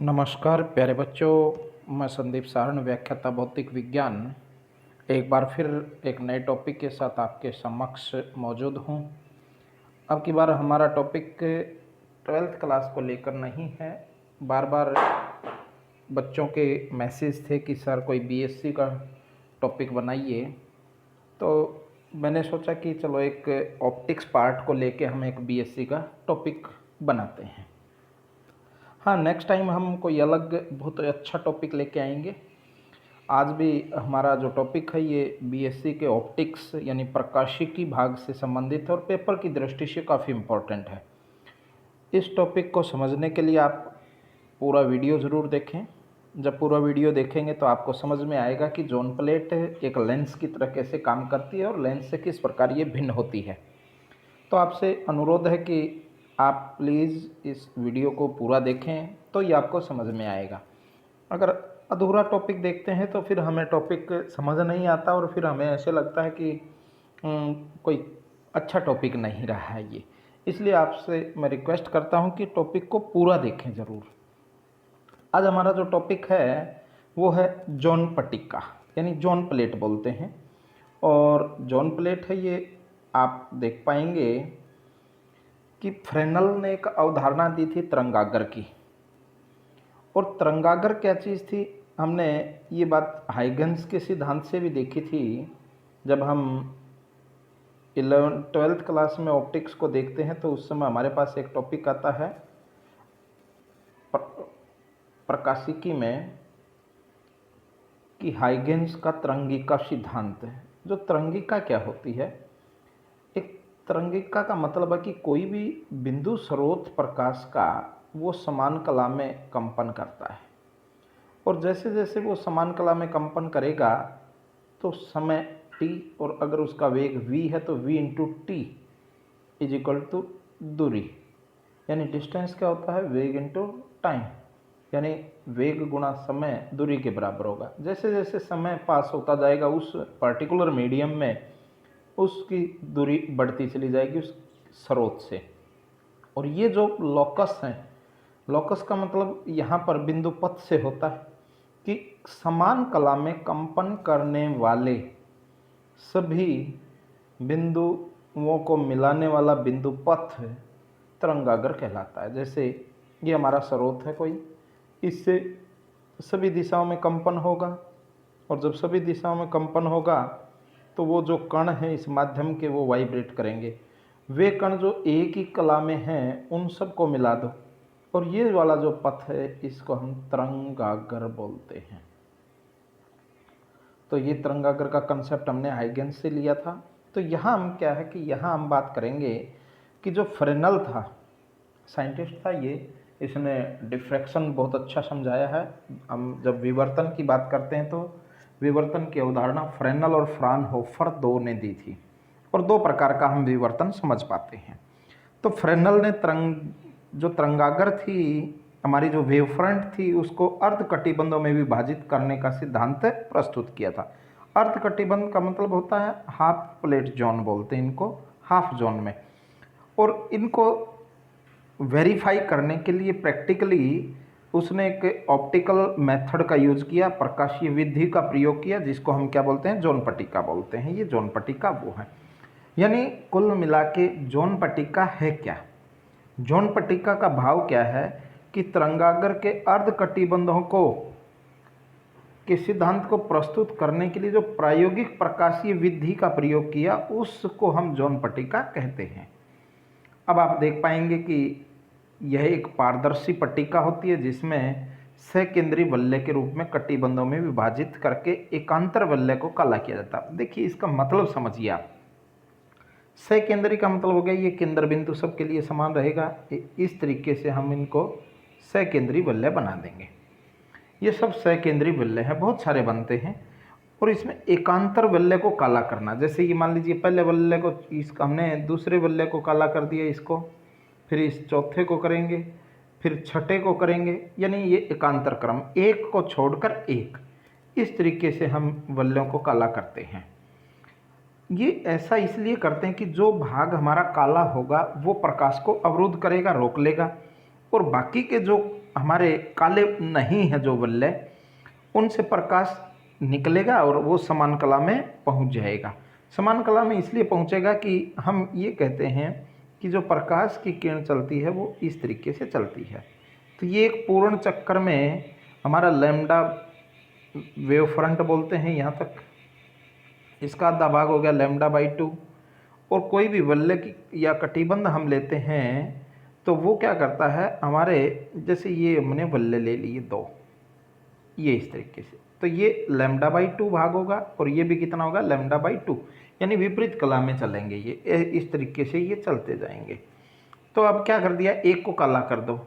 नमस्कार प्यारे बच्चों, मैं संदीप सारण, व्याख्याता भौतिक विज्ञान, एक बार फिर एक नए टॉपिक के साथ आपके समक्ष मौजूद हूँ। अब की बार हमारा टॉपिक 12th क्लास को लेकर नहीं है। बार बार बच्चों के मैसेज थे कि सर कोई बीएससी का टॉपिक बनाइए, तो मैंने सोचा कि चलो एक ऑप्टिक्स पार्ट को लेके हम एक बीएससी का टॉपिक बनाते हैं। हाँ, नेक्स्ट टाइम हम कोई अलग बहुत अच्छा टॉपिक लेके आएंगे। आज भी हमारा जो टॉपिक है ये बीएससी के ऑप्टिक्स यानी प्रकाशिकी भाग से संबंधित है और पेपर की दृष्टि से काफ़ी इम्पोर्टेंट है। इस टॉपिक को समझने के लिए आप पूरा वीडियो ज़रूर देखें। जब पूरा वीडियो देखेंगे तो आपको समझ में आएगा कि जोन प्लेट एक लेंस की तरह कैसे काम करती है और लेंस से किस प्रकार ये भिन्न होती है। तो आपसे अनुरोध है कि आप प्लीज़ इस वीडियो को पूरा देखें, तो ये आपको समझ में आएगा। अगर अधूरा टॉपिक देखते हैं तो फिर हमें टॉपिक समझ नहीं आता और फिर हमें ऐसे लगता है कि कोई अच्छा टॉपिक नहीं रहा है ये। इसलिए आपसे मैं रिक्वेस्ट करता हूँ कि टॉपिक को पूरा देखें ज़रूर। आज हमारा जो टॉपिक है वो है जोन पट्टिका यानी जोन प्लेट बोलते हैं। और जोन प्लेट है ये, आप देख पाएंगे कि फ्रेनल ने एक अवधारणा दी थी तरंगाग्र की। और तरंगाग्र क्या चीज़ थी, हमने ये बात हाइगन्स के सिद्धांत से भी देखी थी। जब हम 12th क्लास में ऑप्टिक्स को देखते हैं तो उस समय हमारे पास एक टॉपिक आता है प्रकाशिकी में कि हाइगन्स का तरंगिका सिद्धांत है। जो तरंगिका क्या होती है, एक तरंगिका का मतलब है कि कोई भी बिंदु स्रोत प्रकाश का वो समान कला में कंपन करता है और जैसे जैसे वो समान कला में कंपन करेगा तो समय t और अगर उसका वेग v है तो v into T is equal to दूरी, यानी डिस्टेंस क्या होता है, वेग इंटू टाइम, यानी वेग गुणा समय दूरी के बराबर होगा। जैसे जैसे समय पास होता जाएगा उस पर्टिकुलर मीडियम में उसकी दूरी बढ़ती चली जाएगी उस स्रोत से। और ये जो लोकस है, लोकस का मतलब यहाँ पर बिंदु पथ से होता है कि समान कला में कंपन करने वाले सभी बिंदुओं को मिलाने वाला बिंदु पथ तरंगाग्र कहलाता है। जैसे ये हमारा स्रोत है कोई, इससे सभी दिशाओं में कंपन होगा और जब सभी दिशाओं में कंपन होगा तो वो जो कण हैं इस माध्यम के वो वाइब्रेट करेंगे। वे कण जो एक ही कला में हैं उन सबको मिला दो और ये वाला जो पथ है इसको हम तरंगाग्र बोलते हैं। तो ये तरंगाग्र का कंसेप्ट हमने हाइगन्स से लिया था। तो यहाँ हम क्या है कि यहाँ हम बात करेंगे कि जो फ्रेनल था, साइंटिस्ट था ये, इसने डिफ्रैक्शन बहुत अच्छा समझाया है। हम जब विवर्तन की बात करते हैं तो विवर्तन की अवधारणा फ्रेनल और फ्राउनहोफर दो ने दी थी और दो प्रकार का हम विवर्तन समझ पाते हैं। तो फ्रेनल ने जो तरंगाग्र थी, हमारी जो वेव फ्रंट थी, उसको अर्ध कटिबंधों में विभाजित करने का सिद्धांत प्रस्तुत किया था। अर्ध कटिबंध का मतलब होता है हाफ प्लेट जोन बोलते हैं इनको, हाफ जोन में। और इनको वेरीफाई करने के लिए प्रैक्टिकली उसने एक ऑप्टिकल मेथड का यूज किया, प्रकाशीय विधि का प्रयोग किया, जिसको हम क्या बोलते हैं, जोन पट्टिका बोलते हैं। ये जोन पट्टिका वो है, यानी कुल मिला के जोन पट्टिका है क्या। जोन पट्टिका का भाव क्या है कि तरंगाग्र के अर्ध कटिबंधों को के सिद्धांत को प्रस्तुत करने के लिए जो प्रायोगिक प्रकाशीय विधि का प्रयोग किया उसको हम जोन पट्टिका कहते हैं। अब आप देख पाएंगे कि यह एक पारदर्शी पट्टिका होती है जिसमें सकेंद्री वलय के रूप में कटिबंधों में विभाजित करके एकांतर वलय को काला किया जाता है। देखिए इसका मतलब समझिए आप, सकेंद्री का मतलब हो गया ये केंद्र बिंदु सबके लिए समान रहेगा। इस तरीके से हम इनको सकेंद्री वलय बना देंगे। ये सब सकेंद्री वलय है, बहुत सारे बनते हैं। और इसमें एकांतर वलय को काला करना, जैसे ये मान लीजिए पहले वलय को इसका हमने दूसरे वलय को काला कर दिया इसको, फिर इस चौथे को करेंगे, फिर छठे को करेंगे, यानी ये एकांतर क्रम, एक को छोड़कर एक, इस तरीके से हम वलयों को काला करते हैं। ये ऐसा इसलिए करते हैं कि जो भाग हमारा काला होगा वो प्रकाश को अवरुद्ध करेगा, रोक लेगा, और बाकी के जो हमारे काले नहीं हैं जो वल्ले, उनसे प्रकाश निकलेगा और वो समान कला में पहुंच जाएगा। समान कला में इसलिए पहुंचेगा कि हम ये कहते हैं कि जो प्रकाश की किरण चलती है वो इस तरीके से चलती है। तो ये एक पूर्ण चक्कर में हमारा लैम्डा वेव फ्रंट बोलते हैं यहाँ तक, इसका आधा भाग हो गया λ/2। और कोई भी वल्ले की या कटिबंध हम लेते हैं तो वो क्या करता है हमारे, जैसे ये हमने वल्ले ले लिए 2, ये इस तरीके से, तो ये λ/2 भाग होगा और ये भी कितना होगा λ/2, यानी विपरीत कला में चलेंगे ये, इस तरीके से ये चलते जाएंगे। तो अब क्या कर दिया, एक को काला कर दो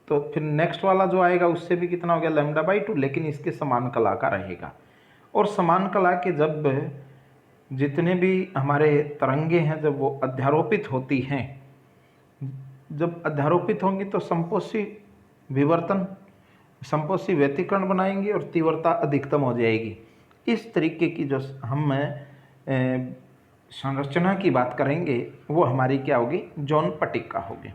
तो फिर नेक्स्ट वाला जो आएगा उससे भी कितना हो गया λ/2, लेकिन इसके समान कला का रहेगा। और समान कला के जब जितने भी हमारे तरंगे हैं जब वो अध्यारोपित होती हैं, जब अध्यारोपित होंगी तो संपोषी विवर्तन, संपोषी व्यतिकरण बनाएंगे और तीव्रता अधिकतम हो जाएगी। इस तरीके की जो हम संरचना की बात करेंगे वो हमारी क्या होगी, जॉन पट्टिका होगी।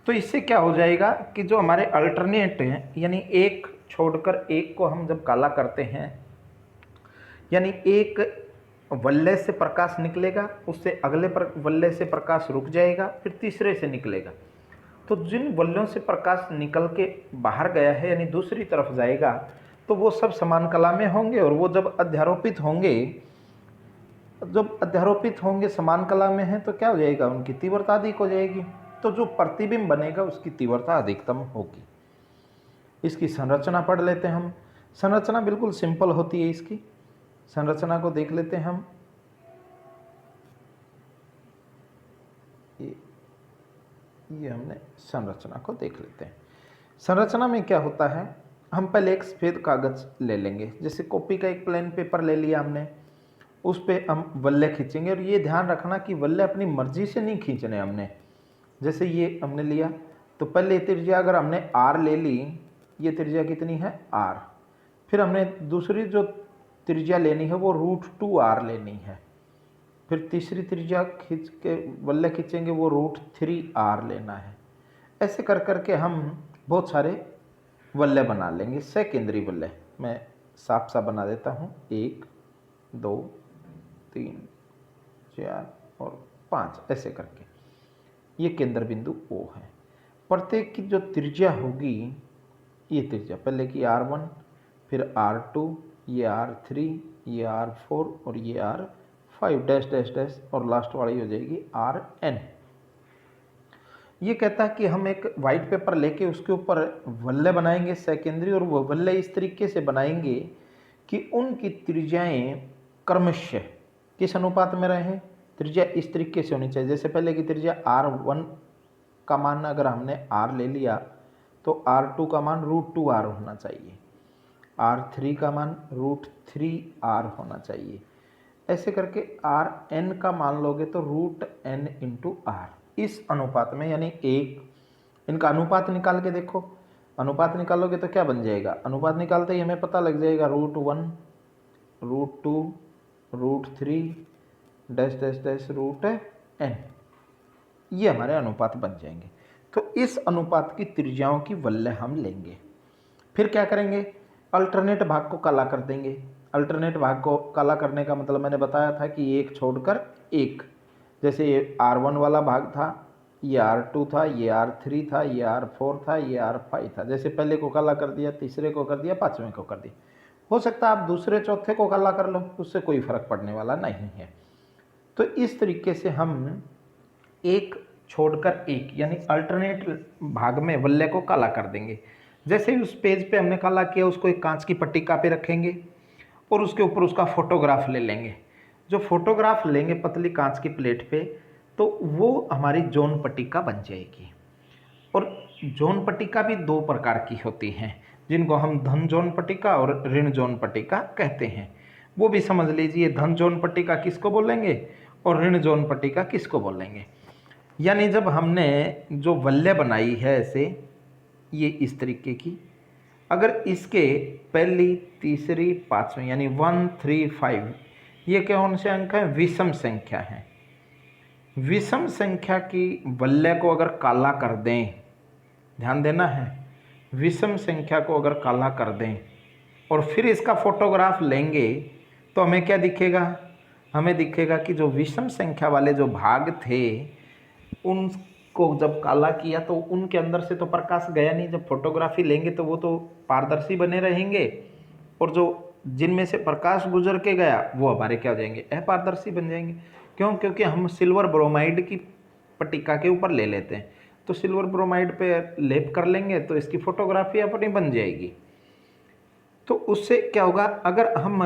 तो इससे क्या हो जाएगा कि जो हमारे अल्टरनेट हैं, यानी एक छोड़कर एक को हम जब काला करते हैं, यानी एक वल्ले से प्रकाश निकलेगा, उससे अगले वल्ले से प्रकाश रुक जाएगा, फिर तीसरे से निकलेगा। तो जिन वल्लों से प्रकाश निकल के बाहर गया है यानी दूसरी तरफ जाएगा, तो वो सब समान कला में होंगे और वो जब अध्यारोपित होंगे, समान कला में हैं, तो क्या हो जाएगा, उनकी तीव्रता अधिक हो जाएगी। तो जो प्रतिबिंब बनेगा उसकी तीव्रता अधिकतम होगी। इसकी संरचना पढ़ लेते हैं हम। संरचना बिल्कुल सिंपल होती है, इसकी संरचना को देख लेते हैं हम। ये हमने संरचना को देख लेते हैं। संरचना में क्या होता है, हम पहले एक सफ़ेद कागज़ ले लेंगे, जैसे कॉपी का एक प्लेन पेपर ले लिया हमने, उस पर हम वल्ले खींचेंगे। और ये ध्यान रखना कि वल्ले अपनी मर्जी से नहीं खींचने हमने। जैसे ये हमने लिया तो पहले त्रिज्या अगर हमने R ले ली, ये त्रिज्या कितनी है R, फिर हमने दूसरी जो त्रिज्या लेनी है वो √2R लेनी है, फिर तीसरी त्रिज्या खींच के वल्ले खींचेंगे वो √3R लेना है। ऐसे कर करके हम बहुत सारे वल्ले बना लेंगे, सेकेंडरी वल्ले। मैं साफ साफ बना देता हूँ, 1 2 3 4 और 5 ऐसे करके। ये केंद्र बिंदु O है। प्रत्येक की जो त्रिज्या होगी, ये त्रिज्या पहले की R1, फिर R2, ये R3, ये R4 और ये R5 डैश डैश डैश, और लास्ट वाली हो जाएगी Rn। ये कहता है कि हम एक वाइट पेपर लेके उसके ऊपर वल्ले बनाएंगे सेकेंडरी, और वो वल्ले इस तरीके से बनाएंगे कि उनकी त्रिज्याएं क्रमशः किस अनुपात में रहें। त्रिज्या इस तरीके से होनी चाहिए, जैसे पहले की त्रिज्या R1 का मान अगर हमने R ले लिया तो R2 का मान √2R होना चाहिए, R3 का मान √3R होना चाहिए। ऐसे करके Rn का मान लोगे तो √n × R, इस अनुपात में, यानी एक इनका अनुपात निकाल के देखो। अनुपात निकालोगे तो क्या बन जाएगा, अनुपात निकालते ही हमें पता लग जाएगा √1 √2 √3 डैश डैश डैश √n, ये हमारे अनुपात बन जाएंगे। तो इस अनुपात की त्रिज्याओं की वल्ले हम लेंगे। फिर क्या करेंगे, अल्टरनेट भाग को काला कर देंगे। अल्टरनेट भाग को काला करने का मतलब मैंने बताया था कि एक छोड़कर एक, जैसे ये R1 वाला भाग था, ये R2 था, ये R3 था, ये R4 था, ये R5 था। जैसे पहले को काला कर दिया, तीसरे को कर दिया, पाँचवें को कर दिया। हो सकता है आप दूसरे चौथे को काला कर लो, उससे कोई फर्क पड़ने वाला नहीं है। तो इस तरीके से हम एक छोड़कर एक, यानी अल्टरनेट भाग में वल्ले को काला कर देंगे। जैसे ही उस पेज पे हमने काला किया, उसको एक कांच की पट्टिका पे रखेंगे और उसके ऊपर उसका फोटोग्राफ ले लेंगे। जो फोटोग्राफ लेंगे पतली कांच की प्लेट पे, तो वो हमारी जॉन पट्टिका बन जाएगी। और जॉन पट्टिका भी 2 प्रकार की होती हैं, जिनको हम धन जॉन पट्टिका और ऋण जॉन पट्टिका कहते हैं। वो भी समझ लीजिए, धन जॉन पट्टिका किसको बोलेंगे और ऋण जॉन पट्टिका किसको बोलेंगे। यानी जब हमने जो वल्ले बनाई है ऐसे, ये इस तरीके की, अगर इसके पहली तीसरी पाँचवीं यानी 1 3 5 ये कौन से अंक हैं, विषम संख्या हैं। विषम संख्या की वल्ले को अगर काला कर दें, ध्यान देना है, विषम संख्या को अगर काला कर दें और फिर इसका फोटोग्राफ लेंगे तो हमें क्या दिखेगा, हमें दिखेगा कि जो विषम संख्या वाले जो भाग थे उनको जब काला किया तो उनके अंदर से तो प्रकाश गया नहीं। जब फोटोग्राफी लेंगे तो वो तो पारदर्शी बने रहेंगे, और जो जिनमें से प्रकाश गुजर के गया वो हमारे क्या हो जाएंगे, अपारदर्शी बन जाएंगे। क्यों? क्योंकि हम सिल्वर ब्रोमाइड की पट्टिका के ऊपर ले लेते हैं, तो सिल्वर ब्रोमाइड पे लेप कर लेंगे तो इसकी फोटोग्राफी अपनी बन जाएगी। तो उससे क्या होगा, अगर हम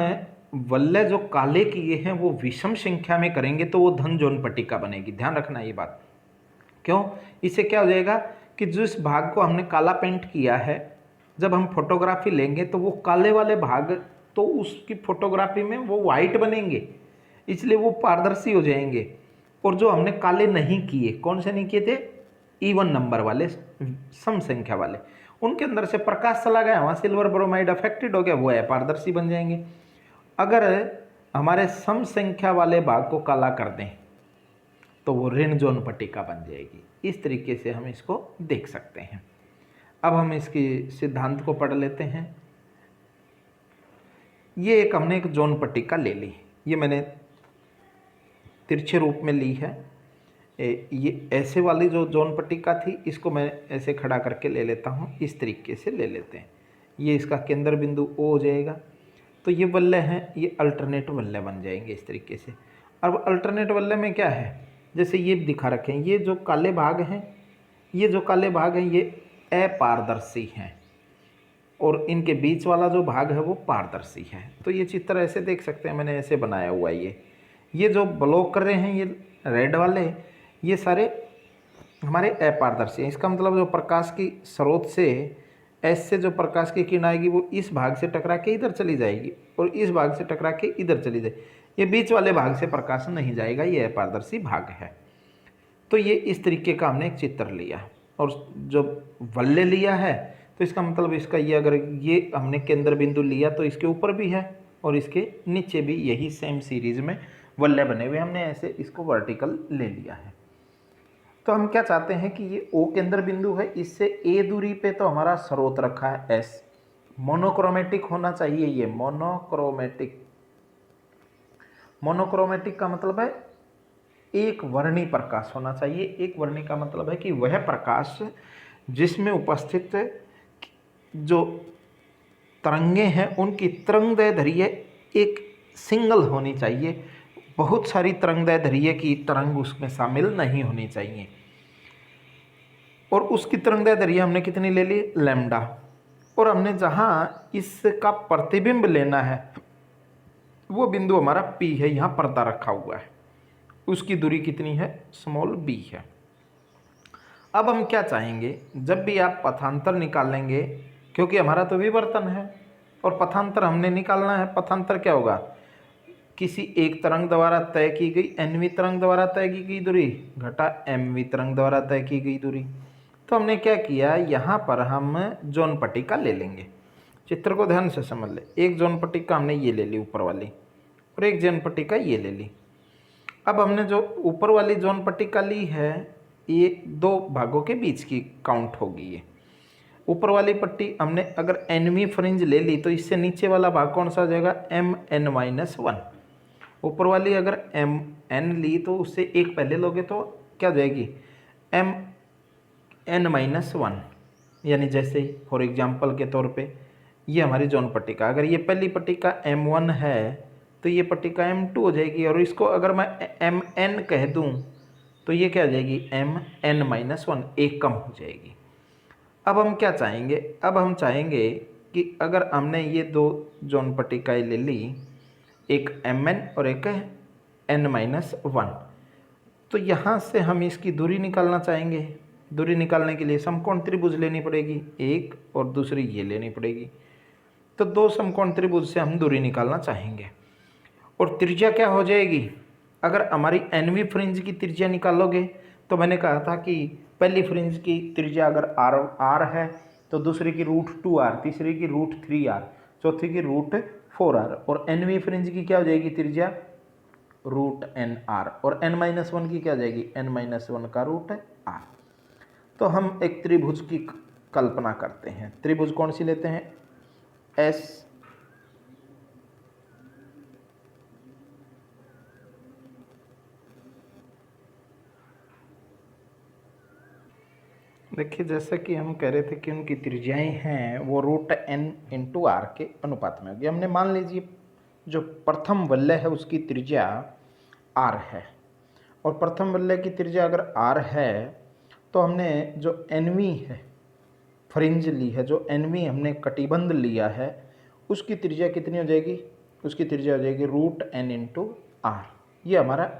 वल्ले जो काले किए हैं वो विषम संख्या में करेंगे तो वो धन जौन पट्टिका बनेगी। ध्यान रखना ये बात। क्यों? इससे क्या हो जाएगा कि जिस भाग को हमने काला पेंट किया है, जब हम फोटोग्राफी लेंगे तो वो काले वाले भाग तो उसकी फोटोग्राफी में वो वाइट बनेंगे, इसलिए वो पारदर्शी हो जाएंगे। और जो हमने काले नहीं किए, कौन से नहीं किए थे, इवन नंबर वाले, सम संख्या वाले, उनके अंदर से प्रकाश चला गया, वहाँ सिल्वर ब्रोमाइड अफेक्टेड हो गया, वो अपारदर्शी बन जाएंगे। अगर हमारे सम संख्या वाले भाग को काला कर दें तो वो ऋण जोन पट्टिका बन जाएगी। इस तरीके से हम इसको देख सकते हैं। अब हम इसकी सिद्धांत को पढ़ लेते हैं। ये एक हमने एक जोन पट्टिका ले ली, ये मैंने तिरछे रूप में ली है। ये ऐसे वाली जो जोन पट्टिका थी इसको मैं ऐसे खड़ा करके ले लेता हूँ, इस तरीके से ले लेते हैं। ये इसका केंद्र बिंदु O हो जाएगा। तो ये वल्ले हैं, ये अल्टरनेट वल्ले बन जाएंगे इस तरीके से। अब अल्टरनेट वल्ले में क्या है, जैसे ये दिखा रखे हैं, ये जो काले भाग हैं, ये जो काले भाग हैं ये अपारदर्शी हैं, और इनके बीच वाला जो भाग है वो पारदर्शी है। तो ये चित्र ऐसे देख सकते हैं, मैंने ऐसे बनाया हुआ है। ये जो ब्लॉक कर रहे हैं ये रेड वाले, ये सारे हमारे अपारदर्शी हैं। इसका मतलब जो प्रकाश की स्रोत से एस से जो प्रकाश की किरण आएगी वो इस भाग से टकरा के इधर चली जाएगी और इस भाग से टकरा के इधर चली जाएगी। ये बीच वाले भाग से प्रकाश नहीं जाएगा, ये अपारदर्शी भाग है। तो ये इस तरीके का हमने एक चित्र लिया, और जब वल्ले लिया है तो इसका मतलब इसका ये, अगर ये हमने केंद्र बिंदु लिया तो इसके ऊपर भी है और इसके नीचे भी यही सेम सीरीज में वल्ले बने हुए, हमने ऐसे इसको वर्टिकल ले लिया है। तो हम क्या चाहते हैं कि ये O केंद्र बिंदु है, इससे A दूरी पे तो हमारा स्रोत रखा है S, मोनोक्रोमेटिक होना चाहिए। ये मोनोक्रोमेटिक, मोनोक्रोमेटिक का मतलब है एक वर्णी प्रकाश होना चाहिए। एक वर्णी का मतलब है कि वह प्रकाश जिसमें उपस्थित जो तरंगे हैं उनकी तरंगदैर्ध्य एक सिंगल होनी चाहिए, बहुत सारी तरंगदैर्ध्य की तरंग उसमें शामिल नहीं होनी चाहिए। और उसकी तरंगदैर्ध्य हमने कितनी ले ली, लैम्डा। और हमने जहाँ इसका प्रतिबिंब लेना है वो बिंदु हमारा P है, यहाँ पर्दा रखा हुआ है, उसकी दूरी कितनी है, स्मॉल b है। अब हम क्या चाहेंगे, जब भी आप पथांतर निकालेंगे, क्योंकि हमारा तो विवर्तन है और पथांतर हमने निकालना है। पथांतर क्या होगा, किसी एक तरंग द्वारा तय की गई nवीं तरंग द्वारा तय की गई दूरी घटा mवीं तरंग द्वारा तय की गई दूरी। तो हमने क्या किया, यहाँ पर हम जोन पट्टिका ले लेंगे। चित्र को ध्यान से समझ ले। एक जोन पट्टिका हमने ये ले ली ऊपर वाली, और एक जोन पट्टिका ये ले ली। अब हमने जो ऊपर वाली जोन पट्टिका ली है ये दो भागों के बीच की काउंट होगी। ये ऊपर वाली पट्टी हमने अगर nवीं फ्रिंज ले ली तो इससे नीचे वाला भाग कौन सा हो जाएगा, mn-1। ऊपर वाली अगर mn ली तो उससे एक पहले लोगे तो क्या हो जाएगी, mn-1। यानी जैसे फॉर एग्जांपल के तौर पे ये हमारी जोन पट्टिका, अगर ये पहली पट्टिका m1 है तो ये पट्टिका m2 हो जाएगी, और इसको अगर मैं mn कह दूं तो ये क्या हो जाएगी, mn-1, एक कम हो जाएगी। अब हम क्या चाहेंगे, अब हम चाहेंगे कि अगर हमने ये दो जोन पट्टिकाएँ ले ली, एक mn और एक n-1, तो यहाँ से हम इसकी दूरी निकालना चाहेंगे। दूरी निकालने के लिए समकोण त्रिभुज लेनी पड़ेगी एक, और दूसरी ये लेनी पड़ेगी। तो दो समकोण त्रिभुज से हम दूरी निकालना चाहेंगे, और त्रिज्या क्या हो जाएगी, अगर हमारी nवीं फ्रिंज की त्रिज्या निकालोगे तो मैंने कहा था कि पहली फ्रिंज की त्रिज्या अगर r है तो दूसरी की √2r, तीसरी की √3r, चौथी की √4r, और nवीं फ्रिंज की क्या हो जाएगी त्रिज्या, √nr, और n-1 की क्या हो जाएगी, n-1 का √r। तो हम एक त्रिभुज की कल्पना करते हैं। त्रिभुज कौन सी लेते हैं? एस देखिए, जैसा कि हम कह रहे थे कि उनकी त्रिज्याएं हैं वो √n/r के अनुपात में होगी। हमने मान लीजिए जो प्रथम वलय है उसकी त्रिज्या r है, और प्रथम वलय की त्रिज्या अगर r है तो हमने जो nवीं है फ्रिंज ली है, जो nवीं हमने कटिबंध लिया है, उसकी त्रिज्या कितनी हो जाएगी? उसकी त्रिज्या हो जाएगी √n/r। ये हमारा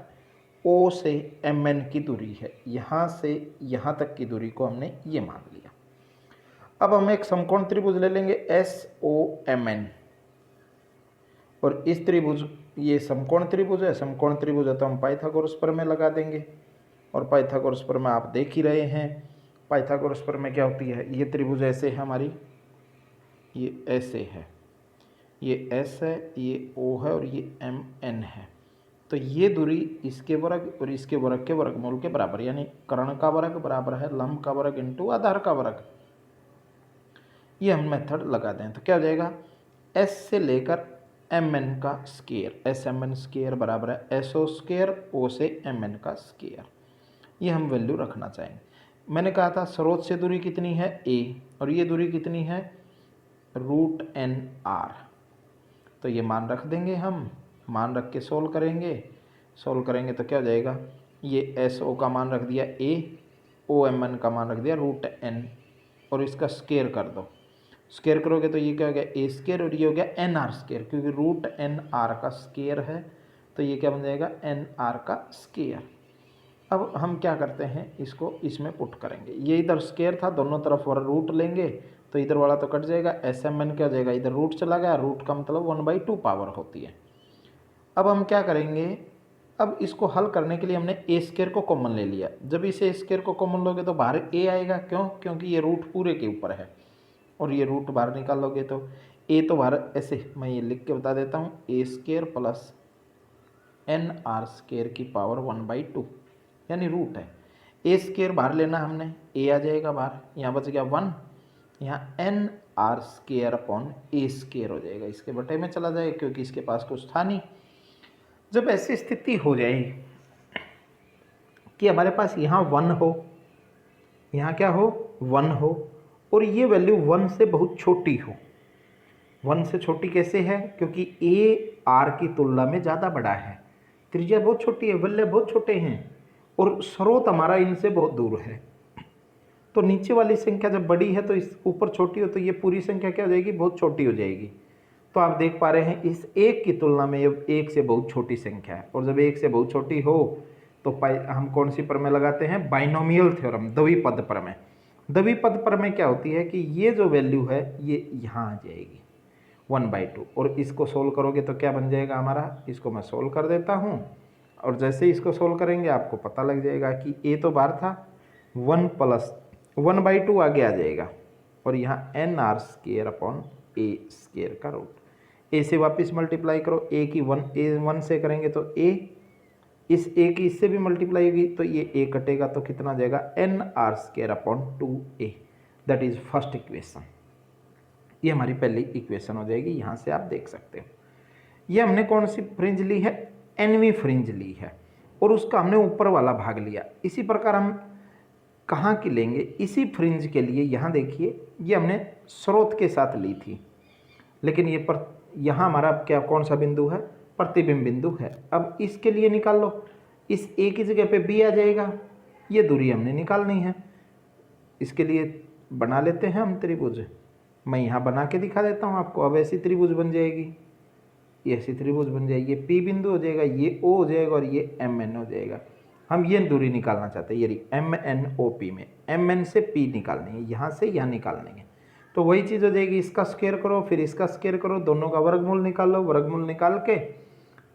O से mn की दूरी है, यहाँ से यहाँ तक की दूरी को हमने ये मान लिया। अब हम एक समकोण त्रिभुज ले लेंगे SOMN, और इस त्रिभुज, ये समकोण त्रिभुज है, समकोण त्रिभुज है तो हम पाइथागोरस प्रमेय लगा देंगे, और पाइथागोरस प्रमेय आप देख ही रहे हैं। पाइथागोरस प्रमेय क्या होती है? ये त्रिभुज ऐसे है हमारी, ये ऐसे है, ये S है, ये O है और ये MN है। तो ये दूरी इसके वर्ग और इसके वर्ग के वर्गमूल के बराबर, यानी कर्ण का वर्ग बराबर है लंब का वर्ग इंटू आधार का वर्ग। ये हम मेथड लगा दें तो क्या हो जाएगा? S से लेकर mn का स्क्वायर, SMN स्क्वायर बराबर है SO स्क्वायर O से mn का स्क्वायर। ये हम वैल्यू रखना चाहेंगे। मैंने कहा था स्रोत से दूरी कितनी है? a, और ये दूरी कितनी है? √n/r। तो ये मान रख देंगे, हम मान रख के सोल्व करेंगे तो क्या हो जाएगा? ये SO का मान रख दिया a, OMN का मान रख दिया √n, और इसका स्क्वायर कर दो। स्क्वायर करोगे तो ये क्या हो गया? a स्क्वायर, और ये हो गया nr स्क्वायर, क्योंकि √nr का स्क्वायर है तो ये क्या बन जाएगा? nr का स्क्वायर। अब हम क्या करते हैं, इसको इसमें पुट करेंगे। ये इधर स्क्वायर था, दोनों तरफ रूट लेंगे तो इधर वाला तो कट जाएगा, SMN क्या हो जाएगा? इधर रूट चला गया, रूट का मतलब 1/2 पावर होती है। अब हम क्या करेंगे, अब इसको हल करने के लिए हमने a स्क्वायर को कॉमन ले लिया। जब इसे स्क्वायर को कॉमन लोगे तो बाहर a आएगा, क्यों? क्योंकि ये रूट पूरे के ऊपर है, और ये रूट बाहर निकालोगे तो a तो बाहर, ऐसे मैं ये लिख के बता देता हूँ, a square plus nr square की पावर 1/2, यानी रूट है। a स्क्वायर बाहर लेना हमने, a आ जाएगा बाहर, यहाँ बच गया 1, यहाँ nr square upon a square हो जाएगा, इसके बटे में चला जाएगा क्योंकि इसके पास कुछ था नहीं। जब ऐसी स्थिति हो जाए कि हमारे पास यहाँ 1 हो, यहाँ क्या हो? 1 हो, और ये वैल्यू 1 से बहुत छोटी हो। 1 से छोटी कैसे है? क्योंकि a r की तुलना में ज़्यादा बड़ा है, त्रिज्या बहुत छोटी है, वलय बहुत छोटे हैं, और स्रोत हमारा इनसे बहुत दूर है। तो नीचे वाली संख्या जब बड़ी है तो इस ऊपर छोटी हो, तो ये पूरी संख्या क्या हो जाएगी? बहुत छोटी हो जाएगी। तो आप देख पा रहे हैं इस 1 की तुलना में ये 1 से बहुत छोटी संख्या है, और जब 1 से बहुत छोटी हो तो हम कौन सी प्रमेय लगाते हैं? बाइनोमियल थ्योरम, द्विपद प्रमेय। द्विपद प्रमेय क्या होती है कि ये जो वैल्यू है ये यहाँ आ जाएगी 1/2, और इसको सोल्व करोगे तो क्या बन जाएगा हमारा? इसको मैं सोल्व कर देता हूँ, और जैसे इसको सोल्व करेंगे आपको पता लग जाएगा कि a तो बाहर था, 1 प्लस 1/2 आगे आ जाएगा, और यहाँ nr square upon a square का रूट। a से वापस मल्टीप्लाई करो, a की 1 से करेंगे तो a, इस a की इससे भी मल्टीप्लाई होगी तो ये a कटेगा, तो कितना आ जाएगा? nr square upon 2a। That is first equation. ये हमारी पहली इक्वेशन हो जाएगी, यहाँ से आप देख सकते हो। ये हमने कौन सी फ्रिंज ली है? nवीं फ्रिंज ली है, और उसका हमने ऊपर वाला भाग लिया। इसी प्रकार हम कहाँ की लेंगे? इसी फ्रिंज के लिए यहाँ देखिए, ये हमने स्रोत के साथ ली थी, लेकिन ये यहाँ हमारा क्या, कौन सा बिंदु है? प्रतिबिंब बिंदु है। अब इसके लिए निकाल लो, इस a की जगह पे b आ जाएगा, ये दूरी हमने निकालनी है। इसके लिए बना लेते हैं हम त्रिभुज, मैं यहाँ बना के दिखा देता हूँ आपको। अब ऐसी त्रिभुज बन जाएगी, ये ऐसी त्रिभुज बन जाएगी, ये P बिंदु हो जाएगा, ये O हो जाएगा, और ये MN हो जाएगा। हम ये दूरी निकालना चाहते हैं, ये MNOP में MN से P निकालनी है, यहाँ से यहाँ निकालनी है। तो वही चीज़ हो जाएगी, इसका स्क्वायर करो फिर इसका स्क्वायर करो, दोनों का वर्गमूल निकालो, वर्गमूल निकाल के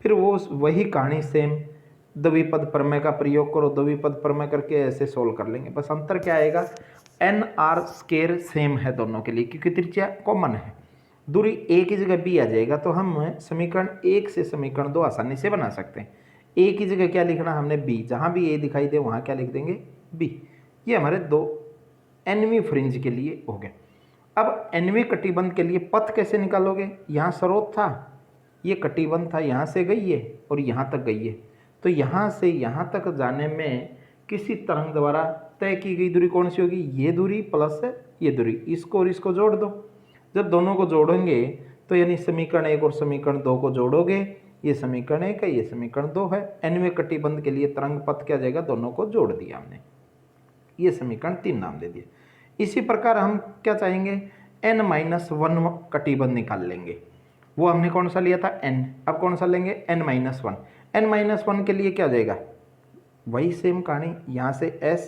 फिर वो वही कहानी सेम द्विपद प्रमेय का प्रयोग करो, द्विपद प्रमेय करके ऐसे सोल्व कर लेंगे। बस अंतर क्या आएगा? nr स्क्वायर सेम है दोनों के लिए, क्योंकि त्रिज्या कॉमन है। दूरी a की जगह b आ जाएगा, तो हम समीकरण 1 से समीकरण 2 आसानी से बना सकते हैं। a की जगह क्या लिखना हमने? b, जहाँ भी a दिखाई दे वहाँ क्या लिख देंगे? b। ये हमारे दो एनवी फ्रिंज के लिए हो गया। अब एनवी कटिबंध के लिए पथ कैसे निकालोगे? यहाँ स्रोत था, ये कटिबंध था, यहाँ से गई है और यहाँ तक गई है, तो यहाँ से यहाँ तक जाने में किसी तरंग द्वारा तय की गई दूरी कौन सी होगी? ये दूरी प्लस ये दूरी, इसको और इसको जोड़ दो। जब दोनों को जोड़ेंगे तो यानी समीकरण 1 और समीकरण 2 को जोड़ोगे, ये समीकरण 1 है, ये समीकरण 2 है। एनवे कटिबंध के लिए तरंग पथ क्या जाएगा? दोनों को जोड़ दिया हमने, ये समीकरण 3 नाम दे दिया। इसी प्रकार हम क्या चाहेंगे? n-1 कटिबंध निकाल लेंगे। वो हमने कौन सा लिया था? n। अब कौन सा लेंगे? n-1। n-1 के लिए क्या हो जाएगा? वही सेम कहानी, यहाँ से s,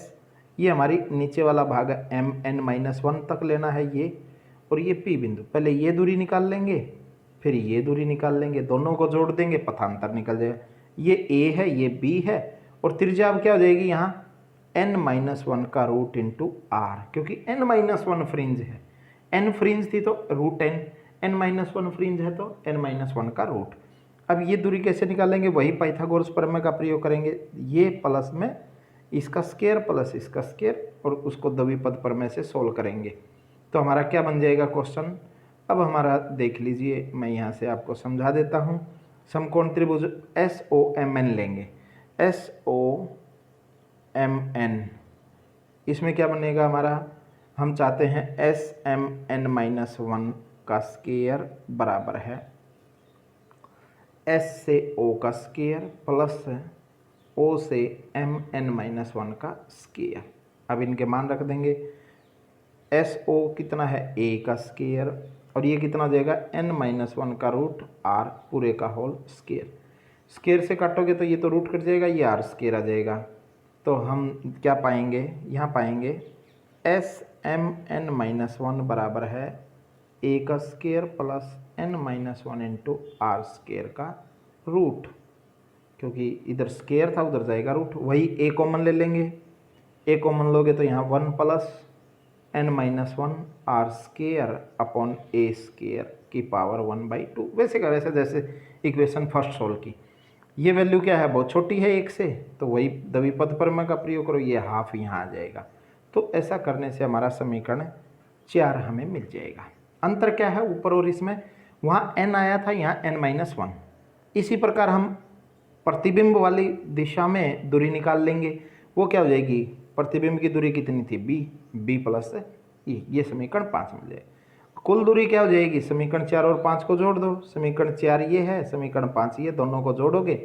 ये हमारी नीचे वाला भाग है, n-1 तक लेना है ये, और ये p बिंदु। पहले ये दूरी निकाल लेंगे, फिर ये दूरी निकाल लेंगे, दोनों को जोड़ देंगे, पथांतर निकल जाएगा। ये a है, ये b है, और त्रिज्या अब क्या हो जाएगी यहाँ? n-1 का रूट इंटू r, क्योंकि n-1 फ्रिंज है। n फ्रिंज थी तो रूट n, n-1 फ्रिंज है तो n-1 का रूट। अब ये दूरी कैसे निकालेंगे? वही पाइथागोरस प्रमेय का प्रयोग करेंगे, ये प्लस में इसका स्क्वायर प्लस इसका स्क्वायर, और उसको द्विपद प्रमेय से सोल्व करेंगे। तो हमारा क्या बन जाएगा क्वेश्चन? अब हमारा देख लीजिए, मैं यहाँ से आपको समझा देता हूँ। समकोण त्रिभुज SOMN लेंगे, SOMN, इसमें क्या बनेगा हमारा? हम चाहते हैं SMN-1 का स्क्वायर बराबर है S से O का स्क्वायर प्लस O से MN-1 का स्क्वायर। अब इनके मान रख देंगे, SO कितना है? A का स्क्वायर, और ये कितना देगा? n-1 का रूट r पूरे का होल स्क्वायर। स्क्वायर से काटोगे तो ये तो रूट कट जाएगा, ये r स्क्वायर आ जाएगा। तो हम क्या पाएंगे? यहाँ पाएंगे SMN-1 बराबर है a का square plus n-1 into r square का रूट, क्योंकि इधर स्क्वायर था उधर जाएगा रूट। वही a कॉमन ले लेंगे, a कॉमन लोगे तो यहाँ 1 plus n-1 r square upon a square की पावर 1/2। वैसे का वैसे जैसे इक्वेशन फर्स्ट सोल्व की, ये वैल्यू क्या है? बहुत छोटी है 1 से, तो वही द्विपद प्रमेय का प्रयोग करो, ये हाफ यहाँ आ जाएगा। तो ऐसा करने से हमारा समीकरण 4 हमें मिल जाएगा। अंतर क्या है ऊपर और इसमें? वहाँ n आया था, यहाँ n-1। इसी प्रकार हम प्रतिबिंब वाली दिशा में दूरी निकाल लेंगे। वो क्या हो जाएगी? प्रतिबिंब की दूरी कितनी थी? b प्लस e, ये समीकरण 5 मिल जाएगा। कुल दूरी क्या हो जाएगी? समीकरण 4 और 5 को जोड़ दो, समीकरण 4 ये है, समीकरण 5 ये, दोनों को जोड़ोगे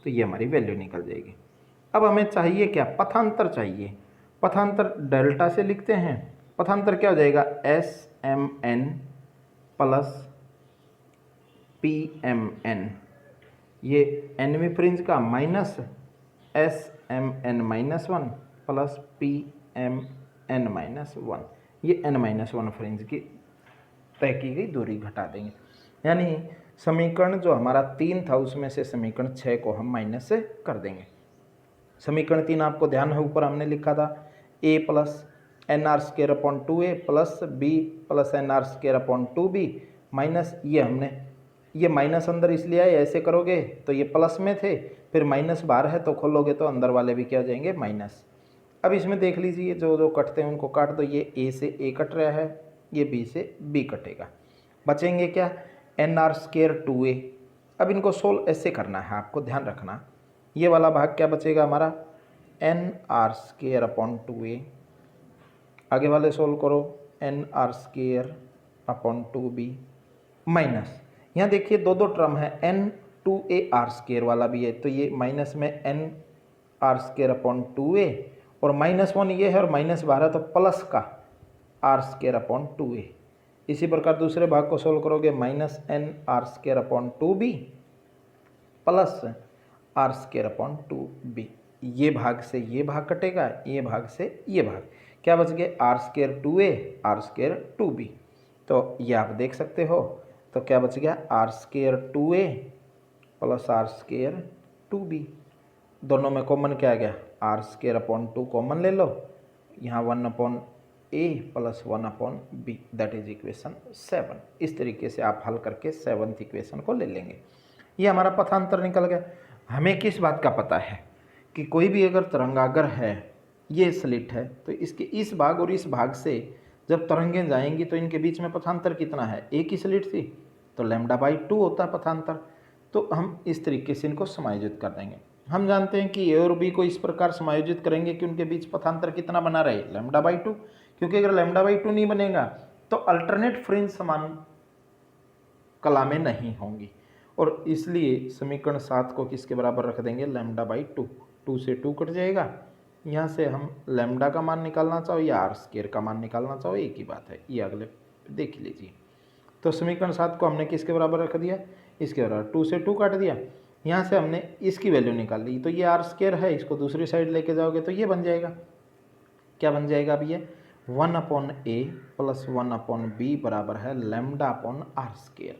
तो ये हमारी वैल्यू निकल जाएगी। अब हमें चाहिए क्या? पथांतर चाहिए। पथांतर डेल्टा से लिखते हैं। पथांतर क्या हो जाएगा? SMN प्लस PMN, ये एनवी फ्रिंज का माइनस SMN-1 प्लस PMN-1, ये n-1 फ्रिंज की तय की गई दूरी घटा देंगे। यानी समीकरण जो हमारा 3 था उसमें से समीकरण 6 को हम माइनस से कर देंगे। समीकरण 3 आपको ध्यान है ऊपर हमने लिखा था a plus nr² plus b plus nr²/2b minus, ये हमने ये माइनस अंदर इसलिए आए, ऐसे करोगे तो ये प्लस में थे, फिर माइनस बाहर है तो खोलोगे तो अंदर वाले भी क्या हो जाएंगे? माइनस। अब इसमें देख लीजिए, जो जो कटते हैं उनको काट दो। ये a से a कट रहा है, ये b से b कटेगा, बचेंगे क्या? nr²2a। अब इनको सोल्व ऐसे करना है, आपको ध्यान रखना। ये वाला भाग क्या बचेगा हमारा? nr²/2a। आगे वाले सोल्व करो, nr²/2b माइनस, यहाँ देखिए दो टर्म है, n2ar² वाला भी है, तो ये माइनस में nr²/2a, और -1 ये है और माइनस बाहर है तो प्लस का r²/2a। इसी प्रकार दूसरे भाग को सोल्व करोगे, -nr²/2b प्लस r²/2b। ये भाग से ये भाग कटेगा, ये भाग से ये भाग, क्या बच गए? r²2a r²2b। तो ये आप देख सकते हो, तो क्या बच गया? r²2a plus r²2b। दोनों में कॉमन क्या आ गया? r²/2 कॉमन ले लो, यहाँ 1/a plus 1/b, that is equation 7। इस तरीके से आप हल करके 7th इक्वेशन को ले लेंगे। ये हमारा पथांतर निकल गया। हमें किस बात का पता है कि कोई भी अगर तरंगागर है ये स्लिट है, तो इसके इस भाग और इस भाग से जब तरंगें जाएंगी तो इनके बीच में पथांतर कितना है, एक ही स्लिट थी तो λ/2 होता है पथांतर। तो हम इस तरीके से इनको समायोजित कर देंगे। हम जानते हैं कि ए और बी को इस प्रकार समायोजित करेंगे कि उनके बीच पथांतर कितना बना रहे, λ/2, क्योंकि अगर λ/2 नहीं बनेगा तो अल्टरनेट फ्रिंज समान कला में नहीं होंगी, और इसलिए समीकरण 7 को किसके बराबर रख देंगे, λ/2। 2 से 2 कट जाएगा, यहाँ से हम लैम्डा का मान निकालना चाहो या आर स्क्वायर का मान निकालना चाहो एक ही बात है, ये अगले देख लीजिए। तो समीकरण 7 को हमने किसके बराबर रख दिया, इसके बराबर। 2 से 2 काट दिया, यहाँ से हमने इसकी वैल्यू निकाल ली, तो ये आर स्क्वायर है, इसको दूसरी साइड लेके जाओगे तो ये बन जाएगा, क्या बन जाएगा अब ये 1/a प्लस 1/b बराबर है λ/r²।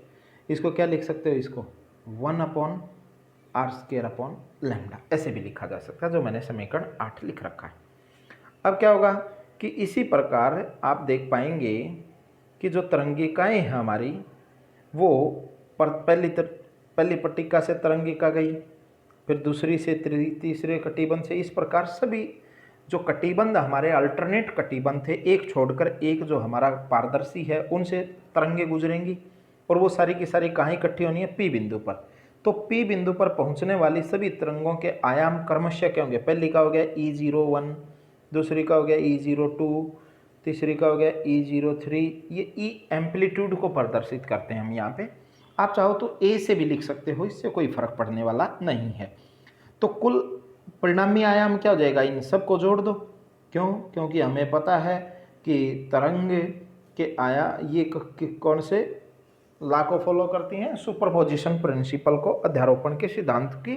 इसको क्या लिख सकते हो, इसको 1/r²/λ ऐसे भी लिखा जा सकता है, जो मैंने समीकरण 8 लिख रखा है। अब क्या होगा कि इसी प्रकार आप देख पाएंगे कि जो तरंगिकाएँ हैं हमारी वो पहली पट्टिका से तरंगिका गई, फिर दूसरी से तीसरे कटिबंध से, इस प्रकार सभी जो कटिबंध हमारे अल्टरनेट कटिबंध थे, एक छोड़कर एक जो हमारा पारदर्शी है, उनसे तरंगे गुजरेंगी और वो सारी की सारी कहाँ इकट्ठी होनी है, पी बिंदु पर। तो पी बिंदु पर पहुंचने वाली सभी तरंगों के आयाम क्रमशः क्या होंगे, पहली का हो गया E01, दूसरी का हो गया E02, तीसरी का हो गया E03। ये ई एम्पलीट्यूड को प्रदर्शित करते हैं हम यहाँ पे। आप चाहो तो ए से भी लिख सकते हो, इससे कोई फर्क पड़ने वाला नहीं है। तो कुल परिणामी आयाम क्या हो जाएगा, इन सब को जोड़ दो। क्यों, क्योंकि हमें पता है कि तरंग के ये कौन से लॉ को फॉलो करती हैं, सुपरपोजिशन प्रिंसिपल को, अध्यारोपण के सिद्धांत की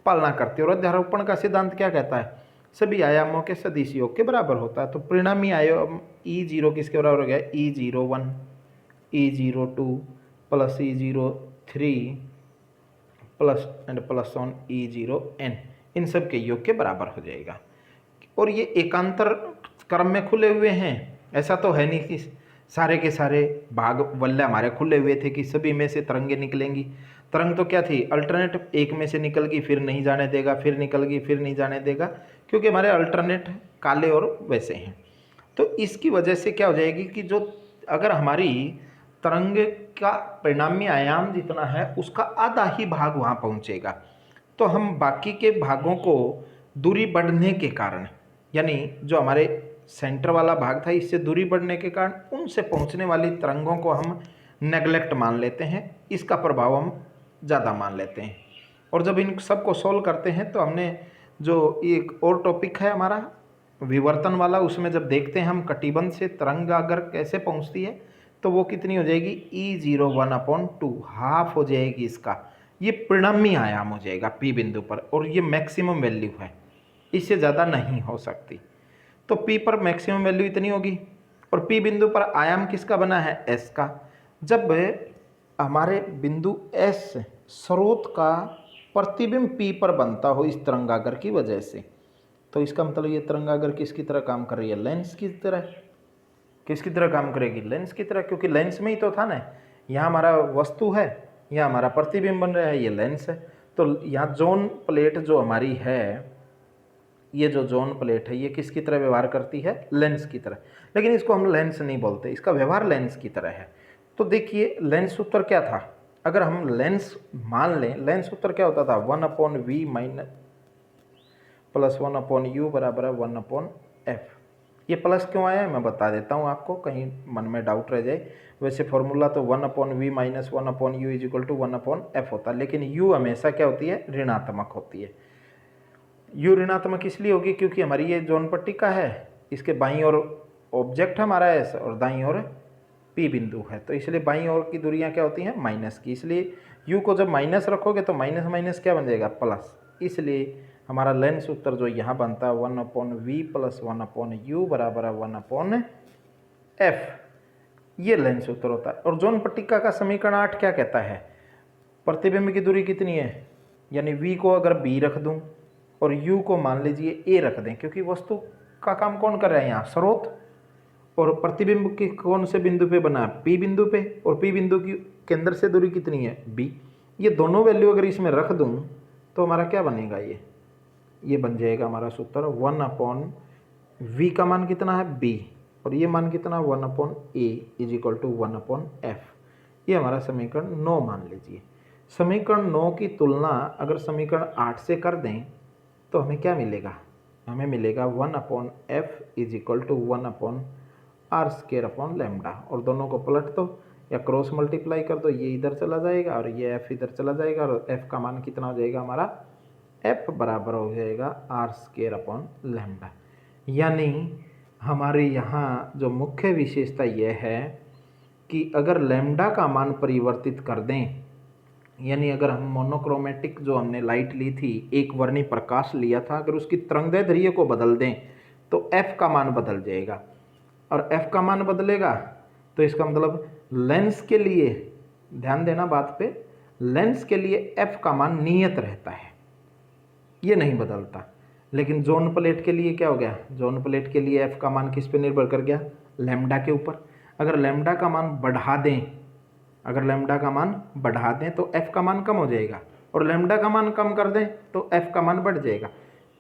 पालना करती है। और अध्यारोपण का सिद्धांत क्या कहता है, सभी आयामों के सदिश योग के बराबर होता है। तो परिणामी आयाम E0 किसके बराबर हो गया, E01, E02 plus E03 plus on E0n, इन सब के योग के बराबर हो जाएगा। और ये एकांतर क्रम में खुले हुए हैं, ऐसा तो है नहीं कि सारे के सारे भाग वल्ले हमारे खुले हुए थे कि सभी में से तरंगे निकलेंगी। तरंग तो क्या थी, अल्टरनेट, एक में से निकल गई फिर नहीं जाने देगा, फिर निकल गई फिर नहीं जाने देगा, क्योंकि हमारे अल्टरनेट काले और वैसे हैं। तो इसकी वजह से क्या हो जाएगी कि जो अगर हमारी तरंग का परिणामी आयाम जितना है उसका आधा ही भाग वहाँ पहुँचेगा, तो हम बाकी के भागों को दूरी बढ़ने के कारण, यानी जो हमारे सेंटर वाला भाग था इससे दूरी बढ़ने के कारण उनसे पहुंचने वाली तरंगों को हम नेगलेक्ट मान लेते हैं, इसका प्रभाव हम ज़्यादा मान लेते हैं। और जब इन सब को सॉल्व करते हैं तो हमने जो एक और टॉपिक है हमारा विवर्तन वाला, उसमें जब देखते हैं हम कटिबंध से तरंग अगर कैसे पहुंचती है तो वो कितनी हो जाएगी, E01/2 हाफ हो जाएगी इसका, ये परिणामी आयाम हो जाएगा पी बिंदु पर, और ये मैक्सिमम वैल्यू है, इससे ज़्यादा नहीं हो सकती। तो P पर मैक्सिमम वैल्यू इतनी होगी, और P बिंदु पर आयाम किसका बना है, S का। जब हमारे बिंदु S स्रोत का प्रतिबिंब P पर बनता हो इस तरंगागर की वजह से, तो इसका मतलब ये तरंगागर किसकी तरह काम कर रही है, लेंस की तरह। किसकी तरह काम करेगी, लेंस की तरह, क्योंकि लेंस में ही तो था ना, यहाँ हमारा वस्तु है, यहाँ हमारा प्रतिबिंब बन रहा है, ये लेंस है। तो यहाँ जोन प्लेट जो हमारी है, ये जो जोन प्लेट है ये किसकी तरह व्यवहार करती है, लेंस की तरह। लेकिन इसको हम लेंस नहीं बोलते, इसका व्यवहार लेंस की तरह है। तो देखिए लेंस सूत्र क्या था, अगर हम लेंस मान लें, लेंस सूत्र क्या होता था, 1/v प्लस 1/u बराबर है 1/f। ये प्लस क्यों आया है मैं बता देता हूँ आपको, कहीं मन में डाउट रह जाए। वैसे फॉर्मूला तो 1/v minus 1/u is equal to 1/f होता है, लेकिन u हमेशा क्या होती है, ऋणात्मक होती है। u ऋणात्मक इसलिए होगी क्योंकि हमारी ये जोन पट्टिका है, इसके बाईं ओर ऑब्जेक्ट हमारा S और दाईं ओर P बिंदु है, तो इसलिए बाईं ओर की दूरियां क्या होती हैं, माइनस की। इसलिए u को जब माइनस रखोगे तो माइनस माइनस क्या बन जाएगा, प्लस। इसलिए हमारा लेंस उत्तर जो यहाँ बनता है 1/v प्लस 1/u बराबर है 1/f, ये लेंस उत्तर होता है। और जोन पट्टिका का समीकरण 8 क्या कहता है, प्रतिबिंब की दूरी कितनी है, यानी v को अगर b रख दूं और u को मान लीजिए a रख दें, क्योंकि वस्तु का काम कौन कर रहा है यहाँ, स्रोत, और प्रतिबिंब के कौन से बिंदु पे बना है, P बिंदु पे, और P बिंदु की केंद्र से दूरी कितनी है, b। ये दोनों वैल्यू अगर इसमें रख दूं तो हमारा क्या बनेगा, ये बन जाएगा हमारा सूत्र v का मान कितना है b, और ये मान कितना 1/a is equal to 1/f। ये हमारा समीकरण 9 मान लीजिए। समीकरण 9 की तुलना अगर समीकरण 8 से कर दें तो हमें क्या मिलेगा, हमें मिलेगा 1/f is equal to 1/r²/λ, और दोनों को पलट दो या क्रॉस मल्टीप्लाई कर दो, ये इधर चला जाएगा और ये f इधर चला जाएगा, और f का मान कितना हो जाएगा हमारा, f बराबर हो जाएगा r²/λ। यानी हमारे यहाँ जो मुख्य विशेषता यह है कि अगर लैम्डा का मान परिवर्तित कर दें, यानी अगर हम मोनोक्रोमेटिक जो हमने लाइट ली थी, एक वर्णी प्रकाश लिया था, अगर उसकी तरंगदैर्ध्य को बदल दें तो f का मान बदल जाएगा, और f का मान बदलेगा तो इसका मतलब लेंस के लिए, ध्यान देना बात पे, लेंस के लिए f का मान नियत रहता है, ये नहीं बदलता। लेकिन जोन प्लेट के लिए क्या हो गया, जोन प्लेट के लिए f का मान किस पे निर्भर कर गया, लैम्डा के ऊपर। अगर लैम्डा का मान बढ़ा दें, अगर लैम्डा का मान बढ़ा दें तो f का मान कम हो जाएगा, और लैम्डा का मान कम कर दें तो f का मान बढ़ जाएगा।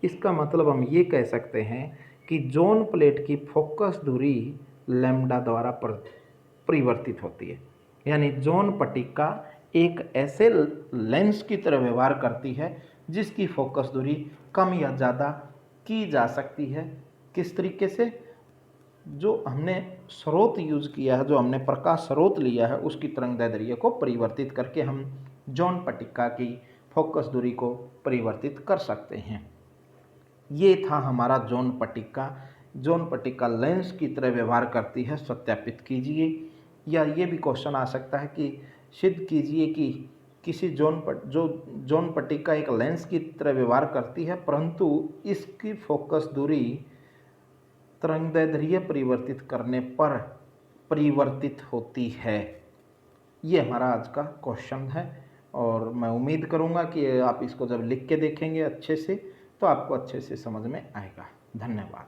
इसका मतलब हम ये कह सकते हैं कि जोन प्लेट की फोकस दूरी लैम्डा द्वारा परिवर्तित होती है। यानी जोन पट्टिका एक ऐसे लेंस की तरह व्यवहार करती है जिसकी फोकस दूरी कम या ज़्यादा की जा सकती है। किस तरीके से, जो हमने स्रोत यूज़ किया है, जो हमने प्रकाश स्रोत लिया है, उसकी तरंगदैर्ध्य को परिवर्तित करके हम जोन पट्टिका की फोकस दूरी को परिवर्तित कर सकते हैं। ये था हमारा जोन पट्टिका। जोन पट्टिका लेंस की तरह व्यवहार करती है, सत्यापित कीजिए। या ये भी क्वेश्चन आ सकता है कि सिद्ध कीजिए कि किसी जोन पट्टिका एक लेंस की तरह व्यवहार करती है, परंतु इसकी फोकस दूरी तरंगदैर्ध्य परिवर्तित करने पर परिवर्तित होती है। ये हमारा आज का क्वेश्चन है, और मैं उम्मीद करूँगा कि आप इसको जब लिख के देखेंगे अच्छे से तो आपको अच्छे से समझ में आएगा। धन्यवाद।